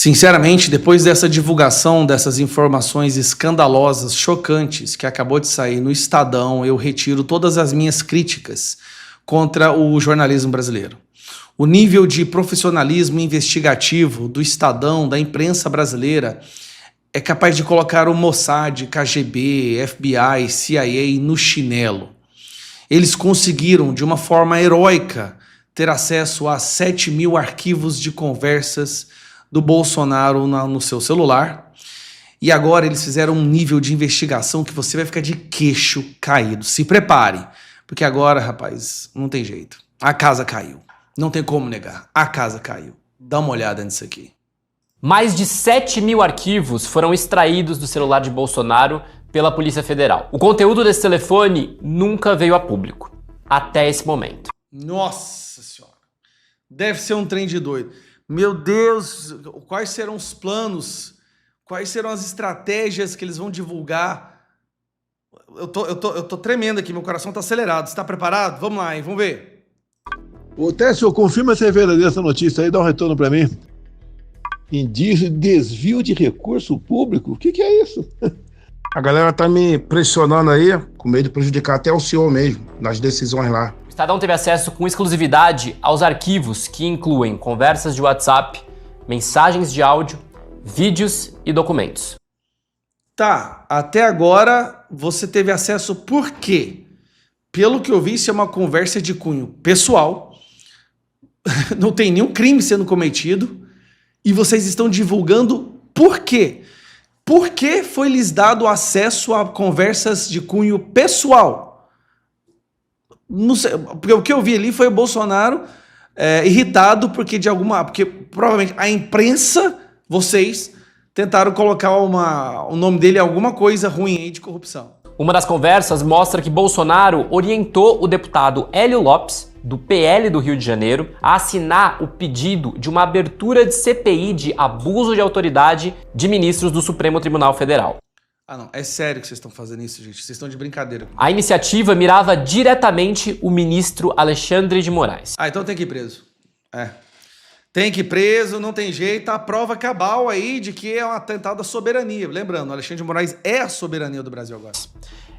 Sinceramente, depois dessa divulgação dessas informações escandalosas, chocantes, que acabou de sair no Estadão, eu retiro todas as minhas críticas contra o jornalismo brasileiro. O nível de profissionalismo investigativo do Estadão, da imprensa brasileira, é capaz de colocar o Mossad, KGB, FBI, CIA no chinelo. Eles conseguiram, de uma forma heróica, ter acesso a 7.000 arquivos de conversas do Bolsonaro no seu celular. E agora eles fizeram um nível de investigação que você vai ficar de queixo caído. Se prepare, porque agora, rapaz, não tem jeito. A casa caiu. Não tem como negar. A casa caiu. Dá uma olhada nisso aqui. Mais de 7.000 arquivos foram extraídos do celular de Bolsonaro pela Polícia Federal. O conteúdo desse telefone nunca veio a público, até esse momento. Nossa Senhora. Deve ser um trem de doido. Meu Deus, quais serão os planos? Quais serão as estratégias que eles vão divulgar? Eu tô tremendo aqui, meu coração tá acelerado. Você tá preparado? Vamos lá, hein? Vamos ver. Ô, Técio, confirma se é verdadeira essa notícia aí, dá um retorno para mim. Indício de desvio de recurso público? O que é isso? A galera tá me pressionando aí, com medo de prejudicar até o senhor mesmo, nas decisões lá. O Estadão teve acesso com exclusividade aos arquivos que incluem conversas de WhatsApp, mensagens de áudio, vídeos e documentos. Tá, até agora você teve acesso por quê? Pelo que eu vi, isso é uma conversa de cunho pessoal, não tem nenhum crime sendo cometido, e vocês estão divulgando por quê? Por que foi lhes dado acesso a conversas de cunho pessoal? Não sei, porque o que eu vi ali foi o Bolsonaro irritado porque provavelmente a imprensa, vocês tentaram colocar o nome dele em alguma coisa ruim aí de corrupção. Uma das conversas mostra que Bolsonaro orientou o deputado Hélio Lopes, do PL do Rio de Janeiro, a assinar o pedido de uma abertura de CPI de abuso de autoridade de ministros do Supremo Tribunal Federal. Ah não, é sério que vocês estão fazendo isso, gente? Vocês estão de brincadeira. A iniciativa mirava diretamente o ministro Alexandre de Moraes. Ah, então tem que ir preso. Tem que ir preso, não tem jeito. A prova cabal aí de que é um atentado à soberania. Lembrando, Alexandre de Moraes é a soberania do Brasil agora.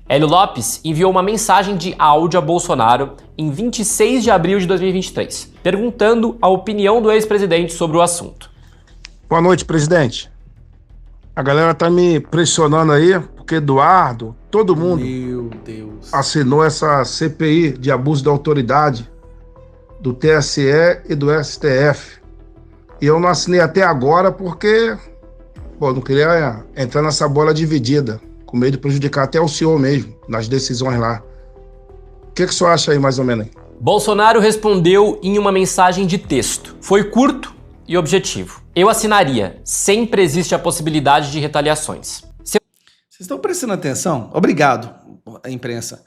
Hélio Lopes enviou uma mensagem de áudio a Bolsonaro em 26 de abril de 2023, perguntando a opinião do ex-presidente sobre o assunto. Boa noite, presidente. A galera tá me pressionando aí, porque Eduardo, todo mundo Meu Deus. assinou essa CPI de abuso da autoridade do TSE e do STF. E eu não assinei até agora porque, não queria entrar nessa bola dividida, com medo de prejudicar até o senhor mesmo, nas decisões lá. O que o senhor acha aí, mais ou menos? Bolsonaro respondeu em uma mensagem de texto. Foi curto e objetivo. Eu assinaria. Sempre existe a possibilidade de retaliações. Vocês estão prestando atenção? Obrigado, imprensa.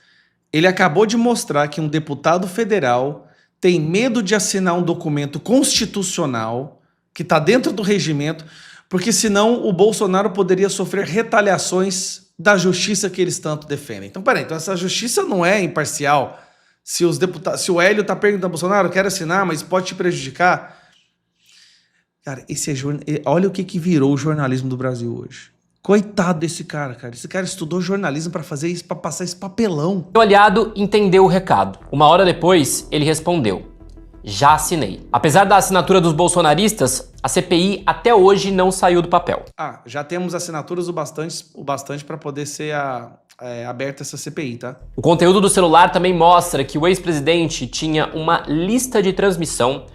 Ele acabou de mostrar que um deputado federal tem medo de assinar um documento constitucional que está dentro do regimento, porque senão o Bolsonaro poderia sofrer retaliações da justiça que eles tanto defendem. Então, peraí, então essa justiça não é imparcial. Se o Hélio está perguntando ao Bolsonaro, quero assinar, mas pode te prejudicar. Cara, olha o que virou o jornalismo do Brasil hoje. Coitado desse cara, cara. Esse cara estudou jornalismo para fazer isso, para passar esse papelão. O aliado entendeu o recado. Uma hora depois, ele respondeu: já assinei. Apesar da assinatura dos bolsonaristas, a CPI até hoje não saiu do papel. Já temos assinaturas o bastante para poder ser aberta essa CPI, tá? O conteúdo do celular também mostra que o ex-presidente tinha uma lista de transmissão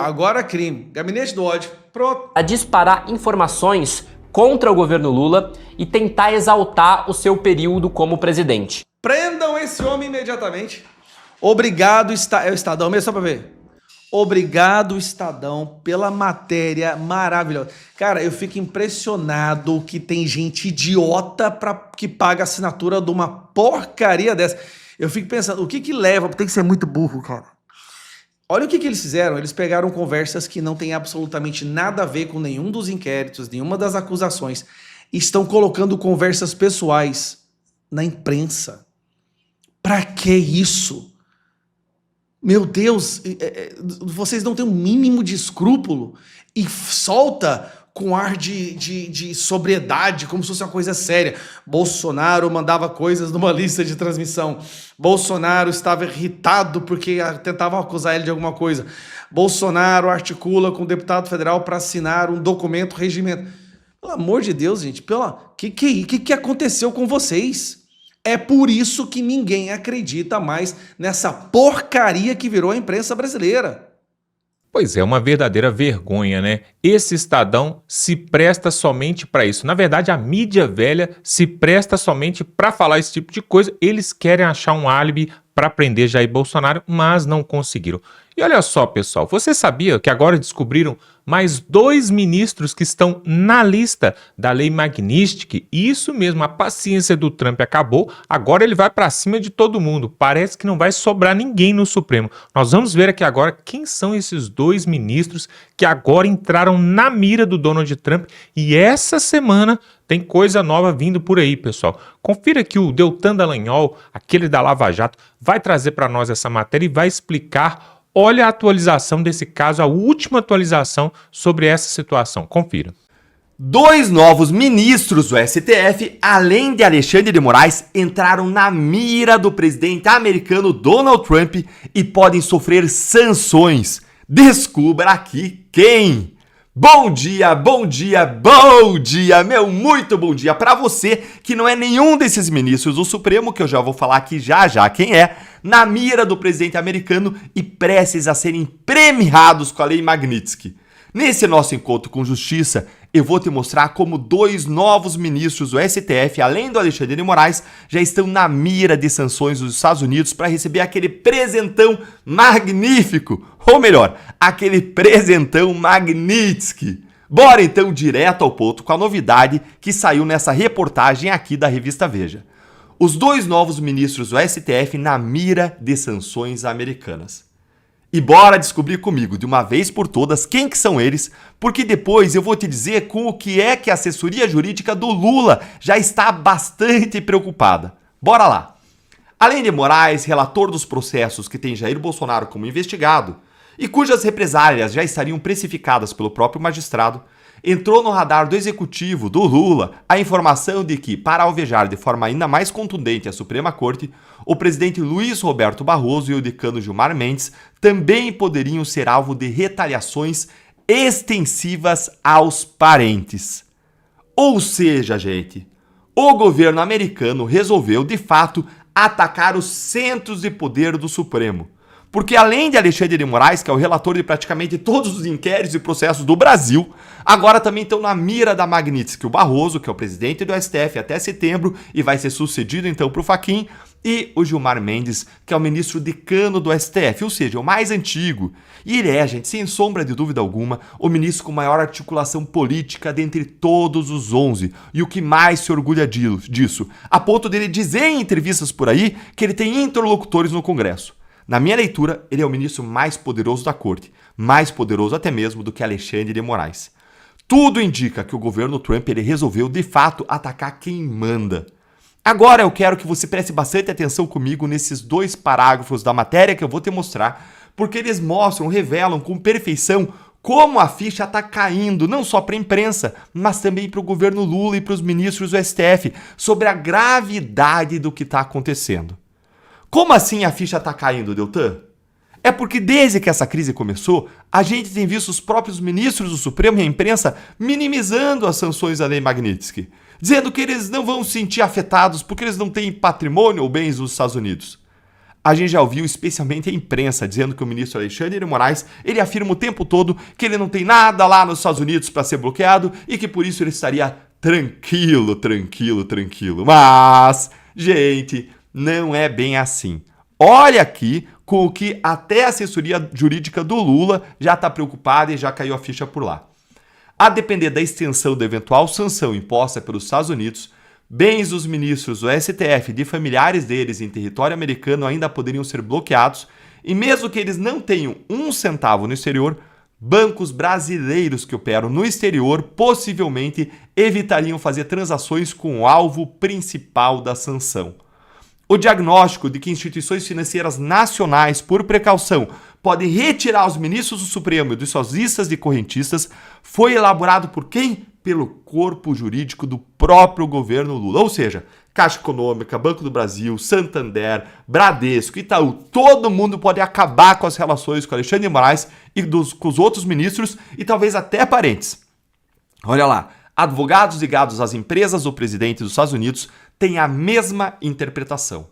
Agora crime. Gabinete do ódio. Pronto. para disparar informações contra o governo Lula e tentar exaltar o seu período como presidente. Prendam esse homem imediatamente. Obrigado, Estadão, mesmo só pra ver. Obrigado, Estadão, pela matéria maravilhosa. Cara, eu fico impressionado que tem gente idiota que paga a assinatura de uma porcaria dessa. Eu fico pensando, o que leva? Tem que ser muito burro, cara. Olha o que eles fizeram. Eles pegaram conversas que não tem absolutamente nada a ver com nenhum dos inquéritos, nenhuma das acusações. E estão colocando conversas pessoais na imprensa. Pra que isso? Meu Deus, vocês não têm um mínimo de escrúpulo e solta com ar de sobriedade, como se fosse uma coisa séria. Bolsonaro mandava coisas numa lista de transmissão. Bolsonaro estava irritado porque tentavam acusar ele de alguma coisa. Bolsonaro articula com o deputado federal para assinar um documento regimento. Pelo amor de Deus, gente, que aconteceu com vocês? É por isso que ninguém acredita mais nessa porcaria que virou a imprensa brasileira. Pois é, uma verdadeira vergonha, né? Esse Estadão se presta somente para isso. Na verdade, a mídia velha se presta somente para falar esse tipo de coisa. Eles querem achar um álibi para prender Jair Bolsonaro, mas não conseguiram. E olha só, pessoal, você sabia que agora descobriram mais 2 ministros que estão na lista da Lei Magnitsky? Isso mesmo, a paciência do Trump acabou, agora ele vai para cima de todo mundo. Parece que não vai sobrar ninguém no Supremo. Nós vamos ver aqui agora quem são esses 2 ministros que agora entraram na mira do Donald Trump, e essa semana tem coisa nova vindo por aí, pessoal. Confira que o Deltan Dallagnol, aquele da Lava Jato, vai trazer para nós essa matéria e vai explicar. Olha a atualização desse caso, a última atualização sobre essa situação. Confira. 2 novos ministros do STF, além de Alexandre de Moraes, entraram na mira do presidente americano Donald Trump e podem sofrer sanções. Descubra aqui quem! Bom dia, bom dia, bom dia, meu muito bom dia para você que não é nenhum desses ministros do Supremo, que eu já vou falar aqui já quem é, na mira do presidente americano e prestes a serem premiados com a Lei Magnitsky. Nesse nosso encontro com justiça, eu vou te mostrar como 2 novos ministros do STF, além do Alexandre de Moraes, já estão na mira de sanções dos Estados Unidos para receber aquele presentão magnífico, ou melhor, aquele presentão Magnitsky. Bora então direto ao ponto com a novidade que saiu nessa reportagem aqui da revista Veja. Os 2 novos ministros do STF na mira de sanções americanas. E bora descobrir comigo, de uma vez por todas, quem que são eles, porque depois eu vou te dizer com o que é que a assessoria jurídica do Lula já está bastante preocupada. Bora lá! Além de Moraes, relator dos processos que tem Jair Bolsonaro como investigado, e cujas represálias já estariam precificadas pelo próprio magistrado, entrou no radar do executivo, do Lula, a informação de que, para alvejar de forma ainda mais contundente a Suprema Corte, o presidente Luiz Roberto Barroso e o decano Gilmar Mendes também poderiam ser alvo de retaliações extensivas aos parentes. Ou seja, gente, o governo americano resolveu, de fato, atacar os centros de poder do Supremo. Porque além de Alexandre de Moraes, que é o relator de praticamente todos os inquéritos e processos do Brasil, agora também estão na mira da Magnitsky o Barroso, que é o presidente do STF até setembro e vai ser sucedido então para o Fachin, e o Gilmar Mendes, que é o ministro decano do STF, ou seja, o mais antigo. E ele é, gente, sem sombra de dúvida alguma, o ministro com maior articulação política dentre todos os 11, e o que mais se orgulha disso, a ponto dele dizer em entrevistas por aí que ele tem interlocutores no Congresso. Na minha leitura, ele é o ministro mais poderoso da corte, mais poderoso até mesmo do que Alexandre de Moraes. Tudo indica que o governo Trump ele resolveu, de fato, atacar quem manda. Agora eu quero que você preste bastante atenção comigo nesses 2 parágrafos da matéria que eu vou te mostrar, porque eles revelam com perfeição como a ficha está caindo, não só para a imprensa, mas também para o governo Lula e para os ministros do STF, sobre a gravidade do que está acontecendo. Como assim a ficha está caindo, Deltan? É porque desde que essa crise começou, a gente tem visto os próprios ministros do Supremo e a imprensa minimizando as sanções da Lei Magnitsky, dizendo que eles não vão se sentir afetados porque eles não têm patrimônio ou bens nos Estados Unidos. A gente já ouviu especialmente a imprensa dizendo que o ministro Alexandre de Moraes, ele afirma o tempo todo que ele não tem nada lá nos Estados Unidos para ser bloqueado e que por isso ele estaria tranquilo. Mas, gente, não é bem assim. Olha aqui com o que até a assessoria jurídica do Lula já está preocupada e já caiu a ficha por lá. A depender da extensão da eventual sanção imposta pelos Estados Unidos, bens dos ministros do STF e de familiares deles em território americano ainda poderiam ser bloqueados e mesmo que eles não tenham um centavo no exterior, bancos brasileiros que operam no exterior possivelmente evitariam fazer transações com o alvo principal da sanção. O diagnóstico de que instituições financeiras nacionais, por precaução, podem retirar os ministros do Supremo e de suas listas de correntistas foi elaborado por quem? Pelo corpo jurídico do próprio governo Lula. Ou seja, Caixa Econômica, Banco do Brasil, Santander, Bradesco, Itaú, todo mundo pode acabar com as relações com Alexandre de Moraes e com os outros ministros e talvez até parentes. Olha lá, advogados ligados às empresas do presidente dos Estados Unidos têm a mesma interpretação.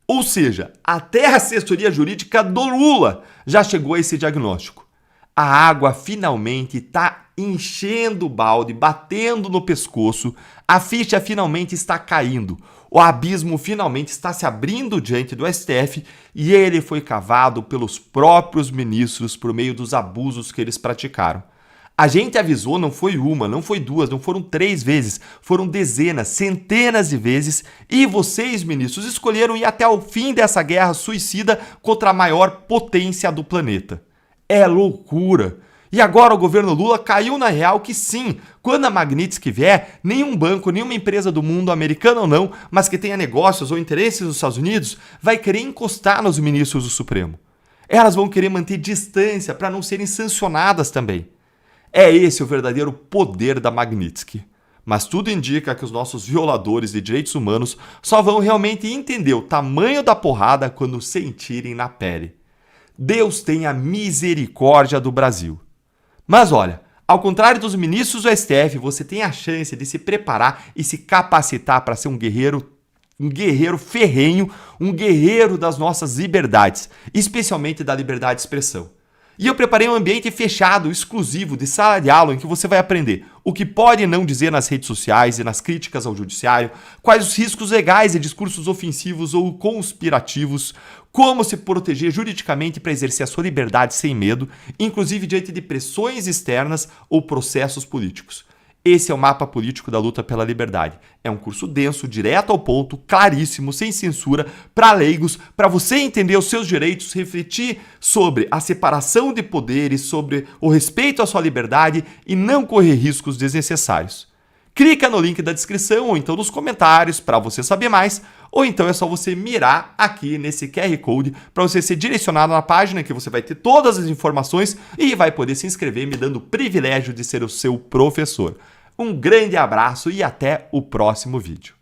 Ou seja, até a assessoria jurídica do Lula já chegou a esse diagnóstico. A água finalmente está enchendo o balde, batendo no pescoço, a ficha finalmente está caindo, o abismo finalmente está se abrindo diante do STF e ele foi cavado pelos próprios ministros por meio dos abusos que eles praticaram. A gente avisou, não foi uma, não foi duas, não foram 3 vezes, foram dezenas, centenas de vezes e vocês, ministros, escolheram ir até o fim dessa guerra suicida contra a maior potência do planeta. É loucura! E agora o governo Lula caiu na real que sim, quando a Magnitsky vier, nenhum banco, nenhuma empresa do mundo, americana ou não, mas que tenha negócios ou interesses nos Estados Unidos, vai querer encostar nos ministros do Supremo. Elas vão querer manter distância para não serem sancionadas também. É esse o verdadeiro poder da Magnitsky. Mas tudo indica que os nossos violadores de direitos humanos só vão realmente entender o tamanho da porrada quando sentirem na pele. Deus tenha misericórdia do Brasil. Mas olha, ao contrário dos ministros do STF, você tem a chance de se preparar e se capacitar para ser um guerreiro ferrenho, um guerreiro das nossas liberdades, especialmente da liberdade de expressão. E eu preparei um ambiente fechado, exclusivo, de sala de aula, em que você vai aprender o que pode e não dizer nas redes sociais e nas críticas ao judiciário, quais os riscos legais de discursos ofensivos ou conspirativos, como se proteger juridicamente para exercer a sua liberdade sem medo, inclusive diante de pressões externas ou processos políticos. Esse é o mapa político da luta pela liberdade. É um curso denso, direto ao ponto, claríssimo, sem censura, para leigos, para você entender os seus direitos, refletir sobre a separação de poderes, sobre o respeito à sua liberdade e não correr riscos desnecessários. Clica no link da descrição ou então nos comentários para você saber mais, ou então é só você mirar aqui nesse QR Code para você ser direcionado na página que você vai ter todas as informações e vai poder se inscrever me dando o privilégio de ser o seu professor. Um grande abraço e até o próximo vídeo.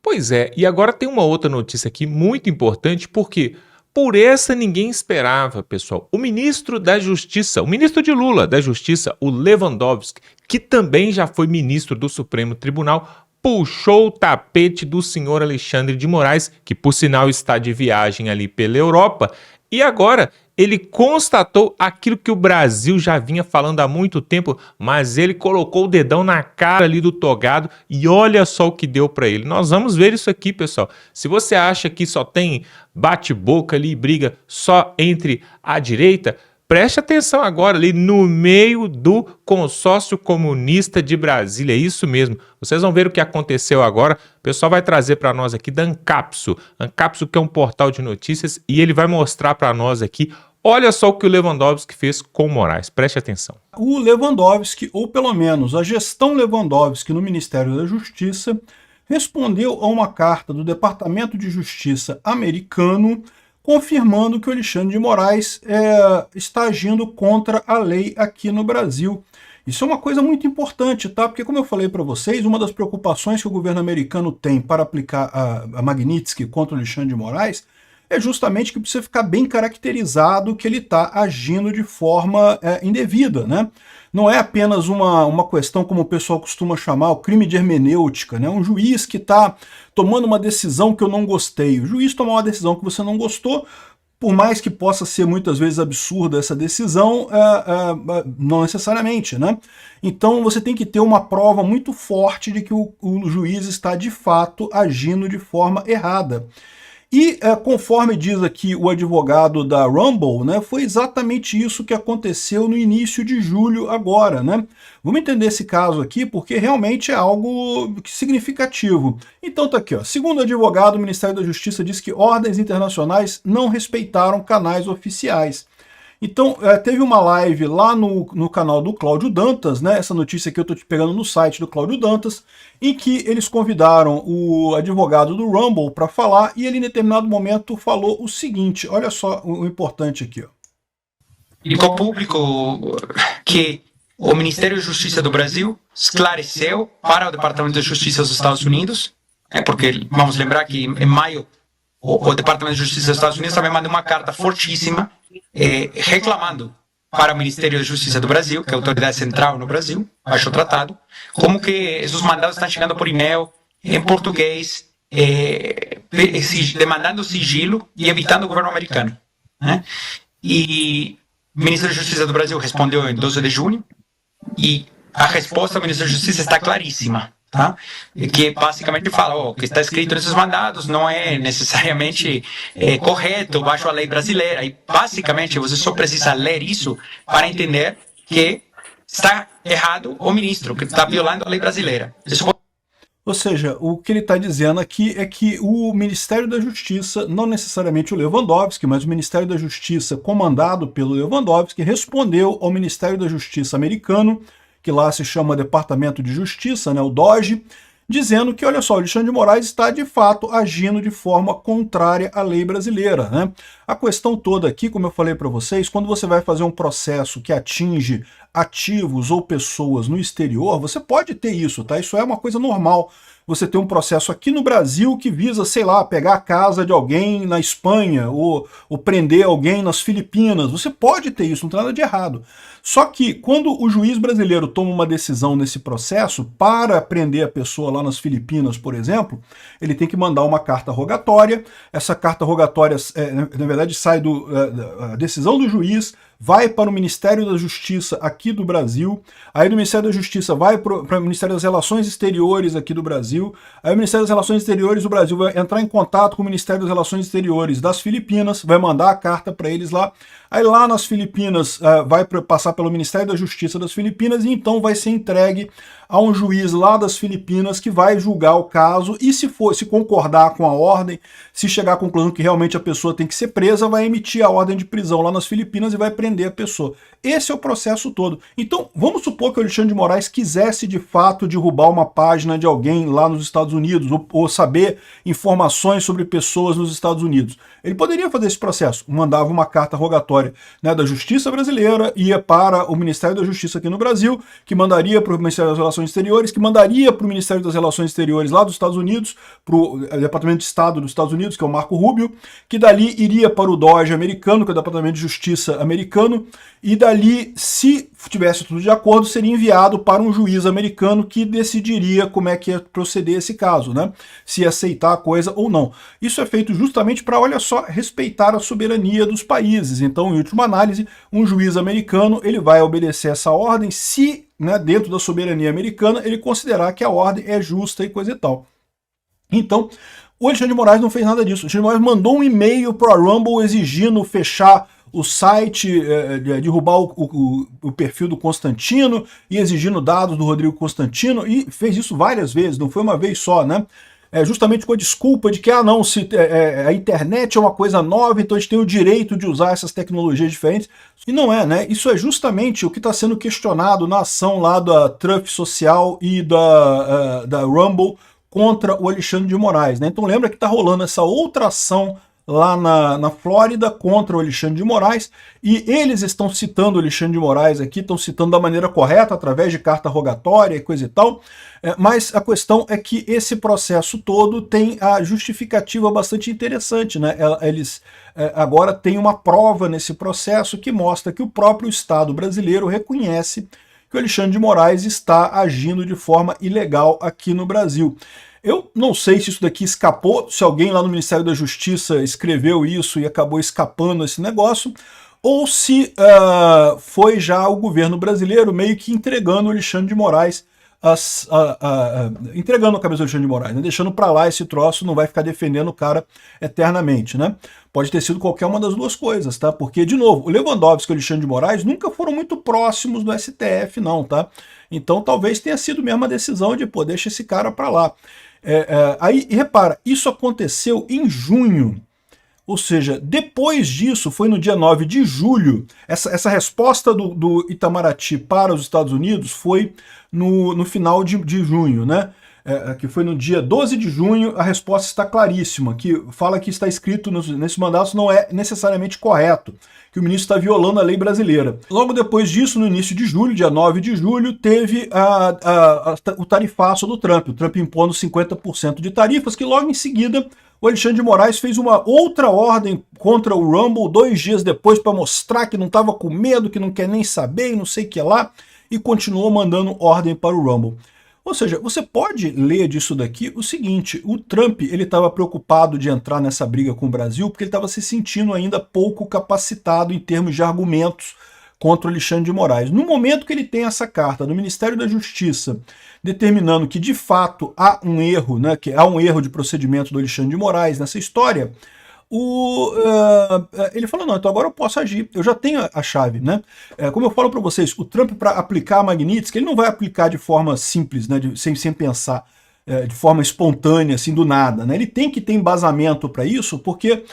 Pois é, e agora tem uma outra notícia aqui muito importante, porque por essa ninguém esperava, pessoal. O ministro da Justiça, o ministro de Lula da Justiça, o Lewandowski, que também já foi ministro do Supremo Tribunal, puxou o tapete do senhor Alexandre de Moraes, que por sinal está de viagem ali pela Europa, e agora ele constatou aquilo que o Brasil já vinha falando há muito tempo, mas ele colocou o dedão na cara ali do togado e olha só o que deu para ele. Nós vamos ver isso aqui, pessoal. Se você acha que só tem bate-boca ali, briga só entre a direita, preste atenção agora ali no meio do consórcio comunista de Brasília, é isso mesmo. Vocês vão ver o que aconteceu agora. O pessoal vai trazer para nós aqui da Ancapso. Ancapso que é um portal de notícias e ele vai mostrar para nós aqui. Olha só o que o Lewandowski fez com o Moraes, preste atenção. O Lewandowski, ou pelo menos a gestão Lewandowski no Ministério da Justiça, respondeu a uma carta do Departamento de Justiça americano confirmando que o Alexandre de Moraes está agindo contra a lei aqui no Brasil. Isso é uma coisa muito importante, tá? Porque, como eu falei para vocês, uma das preocupações que o governo americano tem para aplicar a Magnitsky contra o Alexandre de Moraes é justamente que precisa ficar bem caracterizado que ele está agindo de forma indevida, né? Não é apenas uma questão, como o pessoal costuma chamar, o crime de hermenêutica, né? Um juiz que está tomando uma decisão que eu não gostei. O juiz tomar uma decisão que você não gostou, por mais que possa ser muitas vezes absurda essa decisão, não necessariamente, né? Então você tem que ter uma prova muito forte de que o juiz está de fato agindo de forma errada. E, conforme diz aqui o advogado da Rumble, né, foi exatamente isso que aconteceu no início de julho agora, né? Vamos entender esse caso aqui, porque realmente é algo significativo. Então tá aqui, ó. Segundo o advogado, o Ministério da Justiça diz que ordens internacionais não respeitaram canais oficiais. Então, teve uma live lá no canal do Cláudio Dantas, né? Essa notícia aqui eu estou te pegando no site do Cláudio Dantas, em que eles convidaram o advogado do Rumble para falar, e ele em determinado momento falou o seguinte, olha só o importante aqui, ó. Ficou público que o Ministério da Justiça do Brasil esclareceu para o Departamento de Justiça dos Estados Unidos, porque vamos lembrar que em maio o Departamento de Justiça dos Estados Unidos também mandou uma carta fortíssima reclamando para o Ministério da Justiça do Brasil, que é a autoridade central no Brasil, baixo o tratado, como que esses mandados estão chegando por e-mail, em português, demandando sigilo e evitando o governo americano, né? E o Ministério da Justiça do Brasil respondeu em 12 de junho, e a resposta do Ministério da Justiça está claríssima, tá? Que basicamente fala, o que está escrito nesses mandados não é necessariamente correto, baixo a lei brasileira, e basicamente você só precisa ler isso para entender que está errado o ministro, que está violando a lei brasileira. Ou seja, o que ele está dizendo aqui é que o Ministério da Justiça, não necessariamente o Lewandowski, mas o Ministério da Justiça comandado pelo Lewandowski, respondeu ao Ministério da Justiça americano, que lá se chama Departamento de Justiça, né, o DOJ, dizendo que, olha só, o Alexandre de Moraes está de fato agindo de forma contrária à lei brasileira, né? A questão toda aqui, como eu falei para vocês, quando você vai fazer um processo que atinge ativos ou pessoas no exterior, você pode ter isso, tá? Isso é uma coisa normal. Você tem um processo aqui no Brasil que visa, sei lá, pegar a casa de alguém na Espanha ou prender alguém nas Filipinas. Você pode ter isso, não tem nada de errado. Só que quando o juiz brasileiro toma uma decisão nesse processo para prender a pessoa lá nas Filipinas, por exemplo, ele tem que mandar uma carta rogatória. Essa carta rogatória, na verdade, sai a decisão do juiz, vai para o Ministério da Justiça aqui do Brasil, aí do Ministério da Justiça vai para o Ministério das Relações Exteriores aqui do Brasil, aí o Ministério das Relações Exteriores do Brasil vai entrar em contato com o Ministério das Relações Exteriores das Filipinas, vai mandar a carta para eles lá, aí lá nas Filipinas vai passar pelo Ministério da Justiça das Filipinas e então vai ser entregue a um juiz lá das Filipinas que vai julgar o caso e se concordar com a ordem, se chegar à conclusão que realmente a pessoa tem que ser presa, vai emitir a ordem de prisão lá nas Filipinas e vai prender a pessoa. Esse é o processo todo. Então, vamos supor que o Alexandre de Moraes quisesse de fato derrubar uma página de alguém lá nos Estados Unidos ou saber informações sobre pessoas nos Estados Unidos. Ele poderia fazer esse processo, mandava uma carta rogatória, né, da Justiça brasileira, ia para o Ministério da Justiça aqui no Brasil, que mandaria para o Ministério das Relações Exteriores, que mandaria para o Ministério das Relações Exteriores lá dos Estados Unidos, para o Departamento de Estado dos Estados Unidos, que é o Marco Rubio, que dali iria para o DOJ americano, que é o Departamento de Justiça americano, e dali, se tivesse tudo de acordo, seria enviado para um juiz americano que decidiria como é que ia proceder esse caso, né? Se ia aceitar a coisa ou não. Isso é feito justamente para, olha só, respeitar a soberania dos países. Então, em última análise, um juiz americano ele vai obedecer essa ordem se, né, dentro da soberania americana, ele considerar que a ordem é justa e coisa e tal. Então, o Alexandre de Moraes não fez nada disso. O Alexandre de Moraes mandou um e-mail para a Rumble exigindo fechar o site, derrubar o perfil do Constantino e exigindo dados do Rodrigo Constantino, e fez isso várias vezes, não foi uma vez só, né? Justamente com a desculpa de que, não, a internet é uma coisa nova, então a gente tem o direito de usar essas tecnologias diferentes. E não é, né? Isso é justamente o que está sendo questionado na ação lá da Truth Social e da Rumble contra o Alexandre de Moraes, né? Então lembra que está rolando essa outra ação lá na Flórida contra o Alexandre de Moraes, e eles estão citando o Alexandre de Moraes aqui, estão citando da maneira correta, através de carta rogatória e coisa e tal, mas a questão é que esse processo todo tem a justificativa bastante interessante, né? Eles agora têm uma prova nesse processo que mostra que o próprio Estado brasileiro reconhece que o Alexandre de Moraes está agindo de forma ilegal aqui no Brasil. Eu não sei se isso daqui escapou, se alguém lá no Ministério da Justiça escreveu isso e acabou escapando esse negócio, ou se foi já o governo brasileiro meio que entregando o Alexandre de Moraes, entregando a cabeça do Alexandre de Moraes, né? Deixando para lá esse troço, não vai ficar defendendo o cara eternamente, né? Pode ter sido qualquer uma das duas coisas, tá? Porque, de novo, o Lewandowski e o Alexandre de Moraes nunca foram muito próximos do STF, não, tá? Então talvez tenha sido mesmo a decisão de, pô, deixa esse cara para lá. Aí, repara, isso aconteceu em junho. Ou seja, depois disso, foi no dia 9 de julho, essa resposta do Itamaraty para os Estados Unidos foi no final de junho, né? Que foi no dia 12 de junho, a resposta está claríssima, que fala que está escrito nesses mandatos não é necessariamente correto, que o ministro está violando a lei brasileira. Logo depois disso, no início de julho, dia 9 de julho, teve o tarifaço do Trump, o Trump impondo 50% de tarifas, que logo em seguida o Alexandre de Moraes fez uma outra ordem contra o Rumble 2 dias depois para mostrar que não estava com medo, que não quer nem saber e não sei o que lá, e continuou mandando ordem para o Rumble. Ou seja, você pode ler disso daqui o seguinte: o Trump ele estava preocupado de entrar nessa briga com o Brasil porque ele estava se sentindo ainda pouco capacitado em termos de argumentos contra o Alexandre de Moraes. No momento que ele tem essa carta do Ministério da Justiça determinando que de fato há um erro, né, que há um erro de procedimento do Alexandre de Moraes nessa história, ele falou, não, então agora eu posso agir, eu já tenho a chave, né? Como eu falo para vocês, o Trump, para aplicar a Magnitsky, ele não vai aplicar de forma simples, né, sem pensar, de forma espontânea, assim, do nada, né? Ele tem que ter embasamento para isso, porque,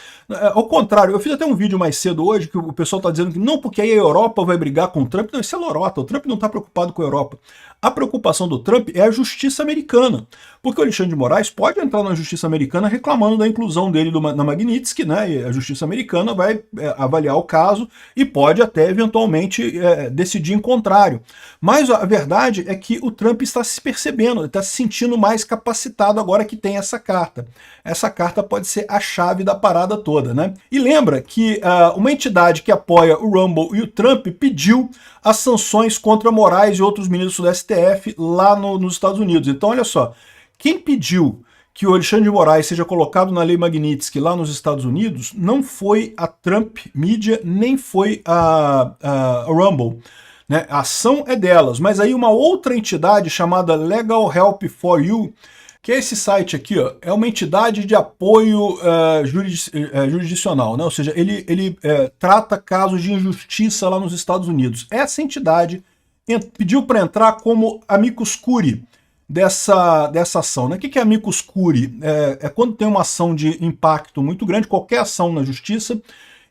ao contrário, eu fiz até um vídeo mais cedo hoje que o pessoal está dizendo que não, porque aí a Europa vai brigar com o Trump. Não, isso é lorota, o Trump não está preocupado com a Europa. A preocupação do Trump é a justiça americana, porque o Alexandre de Moraes pode entrar na justiça americana reclamando da inclusão dele na Magnitsky, né? E a justiça americana vai avaliar o caso e pode até eventualmente decidir em contrário. Mas a verdade é que o Trump está se percebendo, está se sentindo mais capacitado agora que tem essa carta. Essa carta pode ser a chave da parada toda, né? E lembra que uma entidade que apoia o Rumble e o Trump pediu as sanções contra Moraes e outros ministros do STF lá nos Estados Unidos. Então, olha só, quem pediu que o Alexandre de Moraes seja colocado na lei Magnitsky lá nos Estados Unidos não foi a Trump Media, nem foi a Rumble. Né? A ação é delas, mas aí uma outra entidade chamada Legal Help for You, que é esse site aqui, ó, é uma entidade de apoio jurisdicional, né? Ou seja, ele trata casos de injustiça lá nos Estados Unidos. Essa entidade pediu para entrar como amicus curiae dessa ação. Né? O que é amicus curiae? É quando tem uma ação de impacto muito grande, qualquer ação na justiça,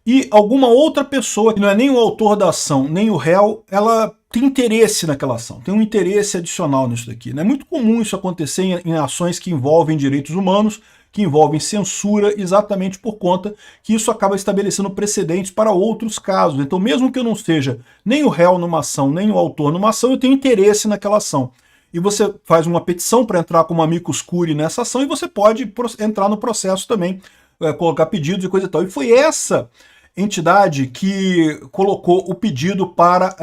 e alguma outra pessoa, que não é nem o autor da ação, nem o réu, ela tem interesse naquela ação, tem um interesse adicional nisso daqui. É muito comum isso acontecer em ações que envolvem direitos humanos, que envolvem censura, exatamente por conta que isso acaba estabelecendo precedentes para outros casos. Então, mesmo que eu não seja nem o réu numa ação, nem o autor numa ação, eu tenho interesse naquela ação. E você faz uma petição para entrar como amicus curiae nessa ação e você pode entrar no processo também, colocar pedidos e coisa e tal. E foi essa entidade que colocou o pedido para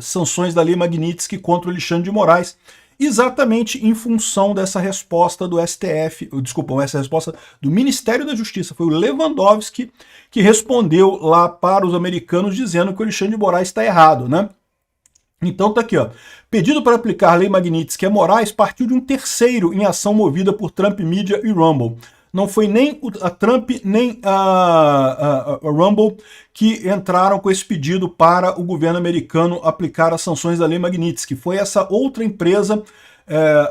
sanções da lei Magnitsky contra o Alexandre de Moraes, exatamente em função dessa resposta do STF, desculpa, essa resposta do Ministério da Justiça. Foi o Lewandowski que respondeu lá para os americanos dizendo que o Alexandre de Moraes está errado, né? Então tá aqui, ó. Pedido para aplicar a lei Magnitsky a Moraes partiu de um terceiro em ação movida por Trump Media e Rumble. Não foi nem a Trump nem a Rumble que entraram com esse pedido para o governo americano aplicar as sanções da lei Magnitsky. Foi essa outra empresa,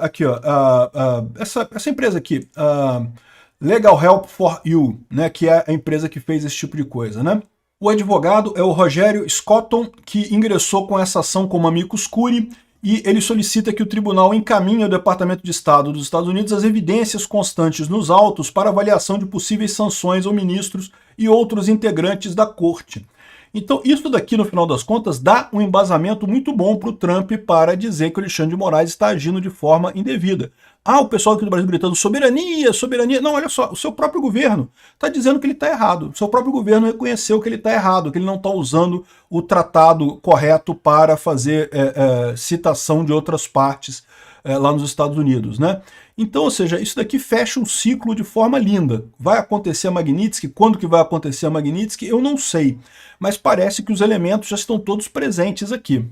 aqui, ó, essa empresa aqui, Legal Help for You, né, que é a empresa que fez esse tipo de coisa, né? O advogado é o Rogério Scotton, que ingressou com essa ação como amicus curiae, e ele solicita que o tribunal encaminhe ao Departamento de Estado dos Estados Unidos as evidências constantes nos autos para avaliação de possíveis sanções ao ministros e outros integrantes da corte. Então, isso daqui, no final das contas, dá um embasamento muito bom para o Trump para dizer que o Alexandre de Moraes está agindo de forma indevida. O pessoal aqui do Brasil gritando soberania, soberania. Não, olha só, o seu próprio governo está dizendo que ele está errado. O seu próprio governo reconheceu que ele está errado, que ele não está usando o tratado correto para fazer citação de outras partes lá nos Estados Unidos, né? Então, ou seja, isso daqui fecha um ciclo de forma linda. Vai acontecer a Magnitsky? Quando que vai acontecer a Magnitsky? Eu não sei, mas parece que os elementos já estão todos presentes aqui.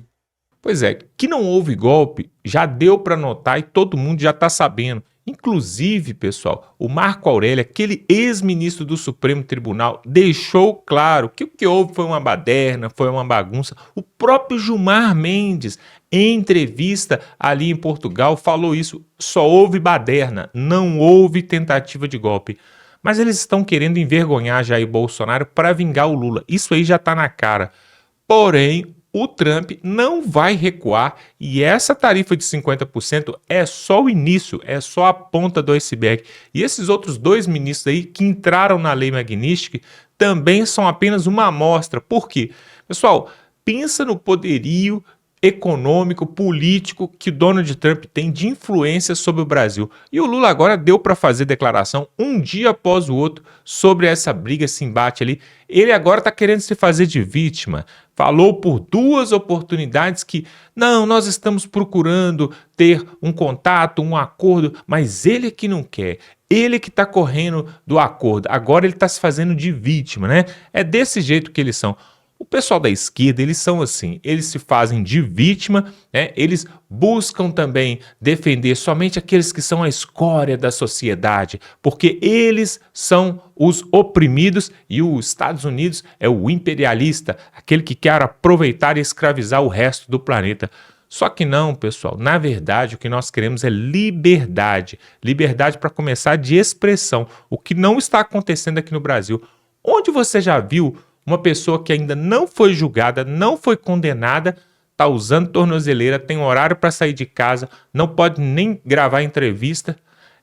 Pois é, que não houve golpe, já deu para notar e todo mundo já está sabendo. Inclusive, pessoal, o Marco Aurélio, aquele ex-ministro do Supremo Tribunal, deixou claro que o que houve foi uma baderna, foi uma bagunça. O próprio Gilmar Mendes, em entrevista ali em Portugal, falou isso. Só houve baderna, não houve tentativa de golpe. Mas eles estão querendo envergonhar Jair Bolsonaro para vingar o Lula. Isso aí já está na cara. Porém, o Trump não vai recuar e essa tarifa de 50% é só o início, é só a ponta do iceberg. E esses outros 2 ministros aí que entraram na Lei Magnitsky também são apenas uma amostra. Por quê? Pessoal, pensa no poderio econômico, político que Donald Trump tem de influência sobre o Brasil. E o Lula agora deu para fazer declaração um dia após o outro sobre essa briga, esse embate ali. Ele agora está querendo se fazer de vítima. Falou por 2 oportunidades que, não, nós estamos procurando ter um contato, um acordo, mas ele que não quer. Ele que está correndo do acordo. Agora ele está se fazendo de vítima, né? É desse jeito que eles são. O pessoal da esquerda, eles são assim, eles se fazem de vítima, né? Eles buscam também defender somente aqueles que são a escória da sociedade, porque eles são os oprimidos e os Estados Unidos é o imperialista, aquele que quer aproveitar e escravizar o resto do planeta. Só que não, pessoal, na verdade o que nós queremos é liberdade, liberdade para começar de expressão, o que não está acontecendo aqui no Brasil. Onde você já viu uma pessoa que ainda não foi julgada, não foi condenada, está usando tornozeleira, tem horário para sair de casa, não pode nem gravar entrevista?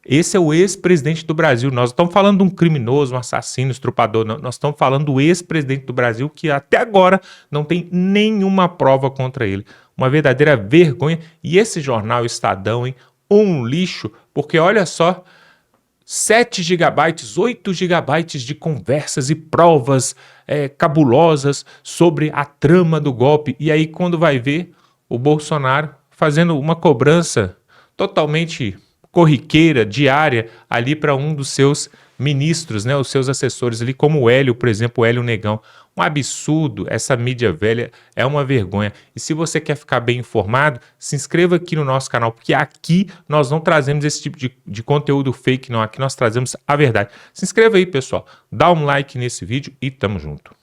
Esse é o ex-presidente do Brasil. Nós estamos falando de um criminoso, um assassino, estrupador. Não, nós estamos falando do ex-presidente do Brasil que até agora não tem nenhuma prova contra ele. Uma verdadeira vergonha. E esse jornal Estadão, hein? Um lixo, porque olha só... 7 gigabytes, 8 gigabytes de conversas e provas cabulosas sobre a trama do golpe. E aí quando vai ver o Bolsonaro fazendo uma cobrança totalmente corriqueira, diária, ali para um dos seus ministros, né, os seus assessores ali, como o Hélio, por exemplo, o Hélio Negão. Um absurdo, essa mídia velha é uma vergonha. E se você quer ficar bem informado, se inscreva aqui no nosso canal, porque aqui nós não trazemos esse tipo de conteúdo fake, não. Aqui nós trazemos a verdade. Se inscreva aí, pessoal. Dá um like nesse vídeo e tamo junto.